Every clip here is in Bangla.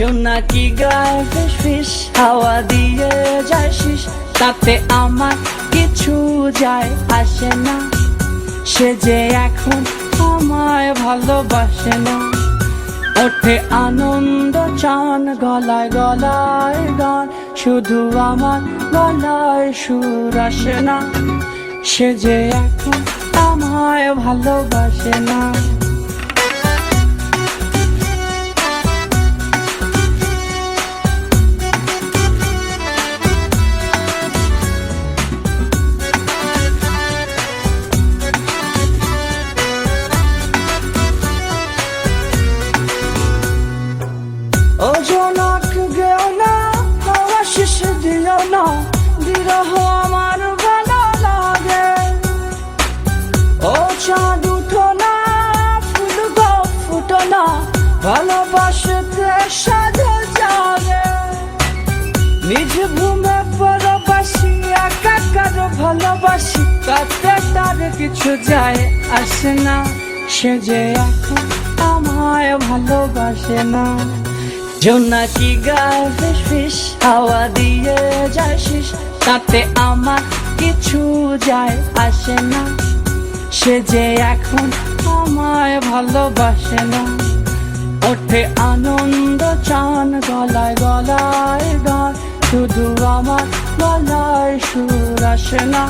জোনাকি গায়ে ফিস ফিস হাওয়া দিয়ে যায় শিস, তাতে আমার কিছু যায় আসে না। সে যে এখন আমায় ভালোবাসে না। ওঠে আনন্দ চান গলায় গলায় গান, শুধু আমার গলায় সুর আসে না। সে যে এখন আমায় ভালোবাসে না। ও জনক গেও না, হাওয়া শিস দিও না, বিরহ আমার ভালো লাগে। ও চাঁদ উঠো না, ফুল গো ফুটো না, ভালোবাসতে সাধু যাবে। নিজ ভূমে পরবাসী, একাকার ভালোবাসি, তাতে তার কিছু যায় আসে না। সে যে এখন আমায় ভালোবাসে না। জোনাকি গায়ে ফিস ফিস হাওয়া দিয়ে যায় শিস, তাতে আমার কিছু যায় আসে না। সে যে এখন আমায় ভালোবাসে না। ওঠে আনন্দ চান গলায় গলায় গান, শুধু আমার গলায় সুর আসে না।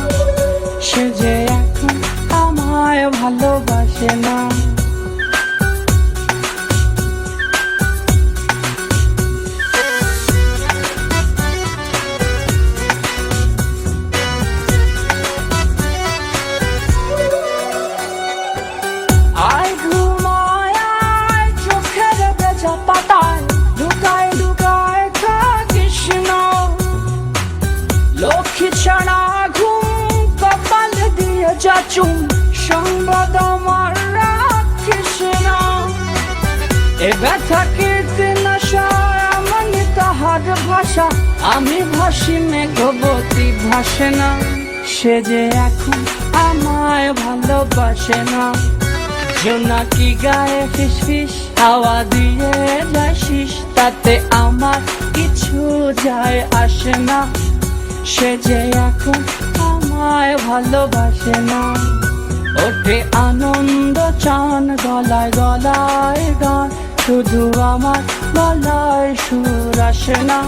সে যে এখন আমায় ভালোবাসে না। আয় ঘুমায় আয় চোখের বেজা পাতায়, লুকায় লুকায় থাকিস না। লক্ষ্মী ছাড়া ঘুম কপাল দিয়ে যাচুম, সংবাদ আমার রাখিস না। এ ব্যথা কীর্তন আমি তাহার ভাষা, আমি ভাসি মেঘবতী ভাসে না। সে যে এখন আমায় ভালোবাসে না। জোনাকি গায়ে ফিস ফিস হাওয়া দিয়ে যায় শিস, তাতে আমার কিছু যায় আসে না। সে যে এখন আমায় ভালোবাসে না। ওঠে আনন্দ চান গলায় গলায় গান, শুধু আমার গলায় সুর আসে না।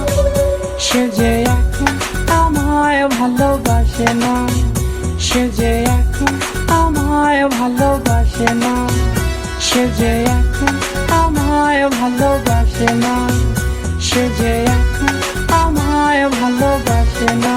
সে যে এখন আমায় ভালোবাসে না। সে যে এখন আমায় ভালোবাসে না। সে যে এখন আমায় ভালোবাসে না। সে যে এখন আমায় ভালোবাসে না।